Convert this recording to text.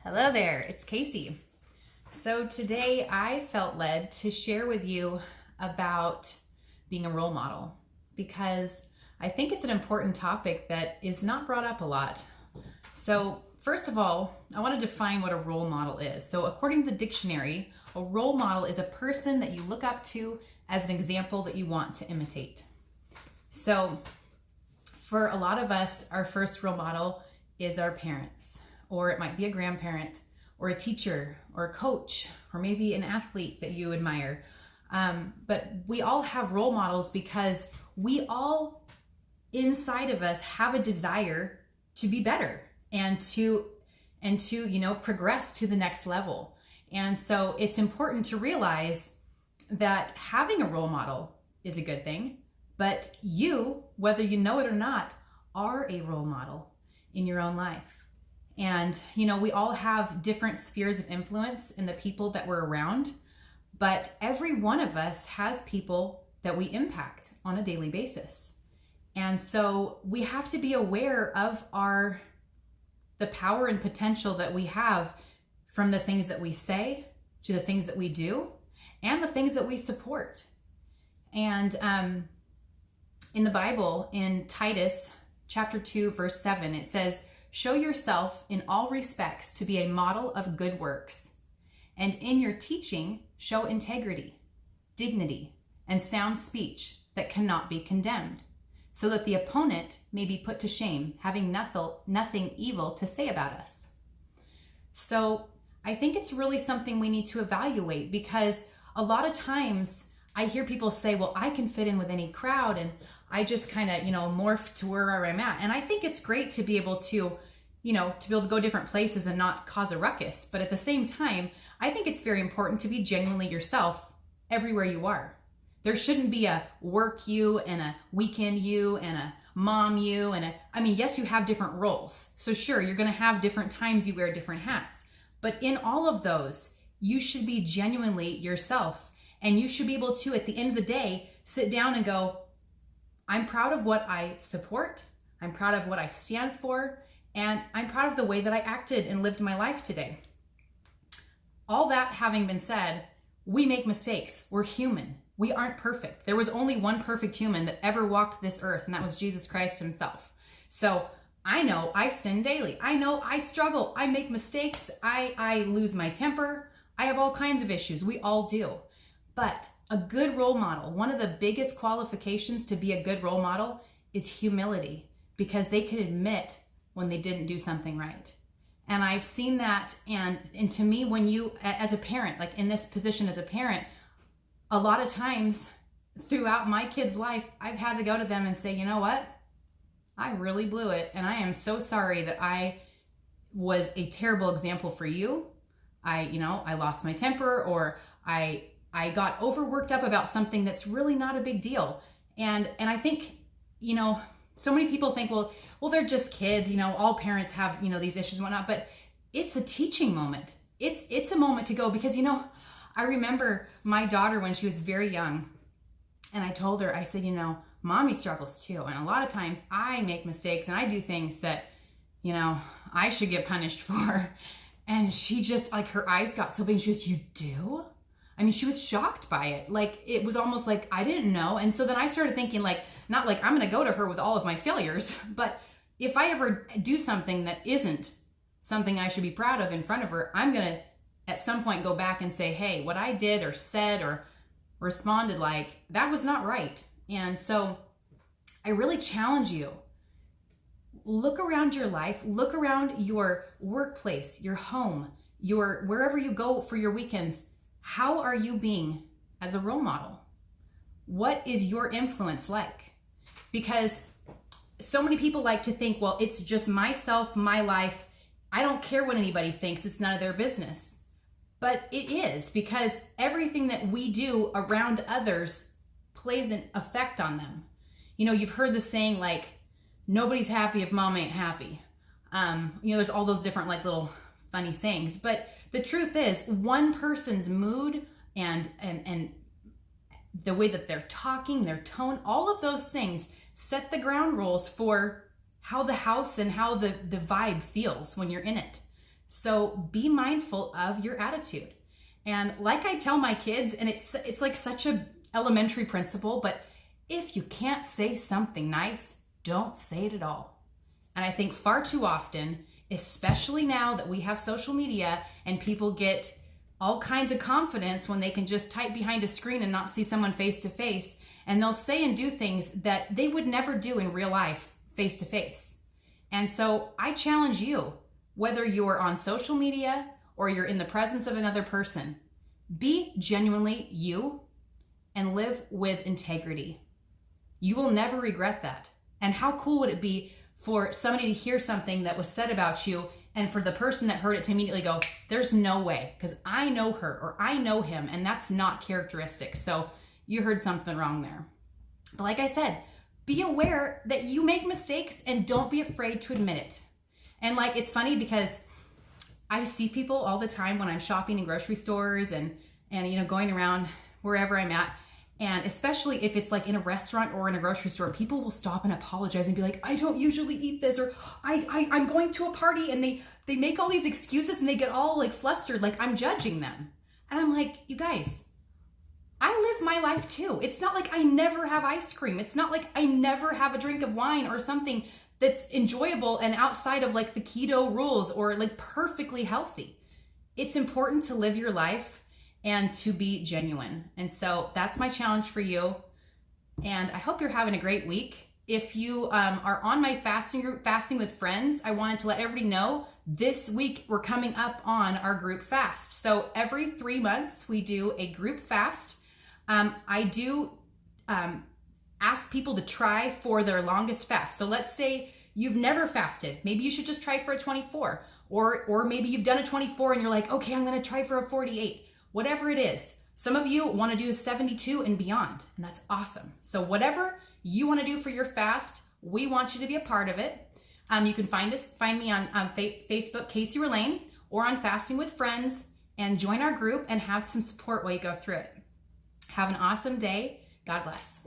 Hello there, it's Casey. So today I felt led to share with you about being a role model because I think it's an important topic that is not brought up a lot. So first of all, I want to define what a role model is. So according to the dictionary, a role model is a person that you look up to as an example that you want to imitate. So for a lot of us, our first role model is our parents, or it might be a grandparent, or a teacher, or a coach, or maybe an athlete that you admire. But we all have role models because we all inside of us have a desire to be better and to progress to the next level. And so it's important to realize that having a role model is a good thing, but you, whether you know it or not, are a role model in your own life. And, we all have different spheres of influence in the people that we're around, but every one of us has people that we impact on a daily basis. And so we have to be aware of the power and potential that we have from the things that we say to the things that we do and the things that we support. And in the Bible, in Titus chapter 2, verse 7, it says, "Show yourself in all respects to be a model of good works, and in your teaching show integrity, dignity, and sound speech that cannot be condemned, so that the opponent may be put to shame, having nothing evil to say about us." So I think it's really something we need to evaluate, because a lot of times I hear people say, well, I can fit in with any crowd and I just kind of, morph to where I'm at. And I think it's great to be able to, go different places and not cause a ruckus. But at the same time, I think it's very important to be genuinely yourself everywhere you are. There shouldn't be a work you and a weekend you and a mom you yes, you have different roles. So sure, you're going to have different times you wear different hats. But in all of those, you should be genuinely yourself. And you should be able to, at the end of the day, sit down and go, I'm proud of what I support. I'm proud of what I stand for. And I'm proud of the way that I acted and lived my life today. All that having been said, we make mistakes. We're human. We aren't perfect. There was only one perfect human that ever walked this earth, and that was Jesus Christ himself. So I know I sin daily. I know I struggle. I make mistakes. I lose my temper. I have all kinds of issues. We all do. But a good role model, one of the biggest qualifications to be a good role model is humility, because they can admit when they didn't do something right. And I've seen that. And to me, when you, as a parent, like in this position as a parent, a lot of times throughout my kid's life, I've had to go to them and say, you know what? I really blew it. And I am so sorry that I was a terrible example for you. I lost my temper, or I got overworked up about something that's really not a big deal. And I think, so many people think, well, they're just kids, all parents have, these issues and whatnot, but it's a teaching moment. It's a moment to go, because, I remember my daughter when she was very young, and I told her, I said, mommy struggles too. And a lot of times I make mistakes and I do things that, I should get punished for. And she just, like, her eyes got so big and she goes, you do? She was shocked by it. Like, it was almost like, I didn't know. And so then I started thinking, like, not like I'm going to go to her with all of my failures, but if I ever do something that isn't something I should be proud of in front of her, I'm going to at some point go back and say, hey, what I did or said or responded like, that was not right. And so I really challenge you. Look around your life, look around your workplace, your home, wherever you go for your weekends. How are you being as a role model? What is your influence like? Because so many people like to think, well, it's just myself, my life. I don't care what anybody thinks. It's none of their business. But it is, because everything that we do around others plays an effect on them. You've heard the saying, like, nobody's happy if mom ain't happy. There's all those different, like, little funny sayings. But the truth is, one person's mood and the way that they're talking, their tone, all of those things set the ground rules for how the house and how the vibe feels when you're in it. So be mindful of your attitude. And like I tell my kids, and it's like such a elementary principle, but if you can't say something nice, don't say it at all. And I think far too often, especially now that we have social media and people get all kinds of confidence when they can just type behind a screen and not see someone face to face, and they'll say and do things that they would never do in real life face to face. And so I challenge you, whether you're on social media or you're in the presence of another person, be genuinely you and live with integrity. You will never regret that. And how cool would it be for somebody to hear something that was said about you and for the person that heard it to immediately go, there's no way, because I know her or I know him, and that's not characteristic. So you heard something wrong there. But like I said, be aware that you make mistakes and don't be afraid to admit it. And like, it's funny because I see people all the time when I'm shopping in grocery stores and going around wherever I'm at. And especially if it's like in a restaurant or in a grocery store, people will stop and apologize and be like, I don't usually eat this, or I'm going to a party, and they make all these excuses and they get all like flustered, like I'm judging them. And I'm like, you guys, I live my life too. It's not like I never have ice cream. It's not like I never have a drink of wine or something that's enjoyable and outside of like the keto rules or like perfectly healthy. It's important to live your life and to be genuine. And so that's my challenge for you. And I hope you're having a great week. If you are on my fasting group, Fasting with Friends, I wanted to let everybody know this week we're coming up on our group fast. So every 3 months we do a group fast. I do ask people to try for their longest fast. So let's say you've never fasted. Maybe you should just try for a 24, or maybe you've done a 24 and you're like, okay, I'm going to try for a 48. Whatever it is. Some of you want to do a 72 and beyond, and that's awesome. So whatever you want to do for your fast, we want you to be a part of it. You can find me on Facebook, Casey Relane, or on Fasting with Friends, and join our group and have some support while you go through it. Have an awesome day. God bless.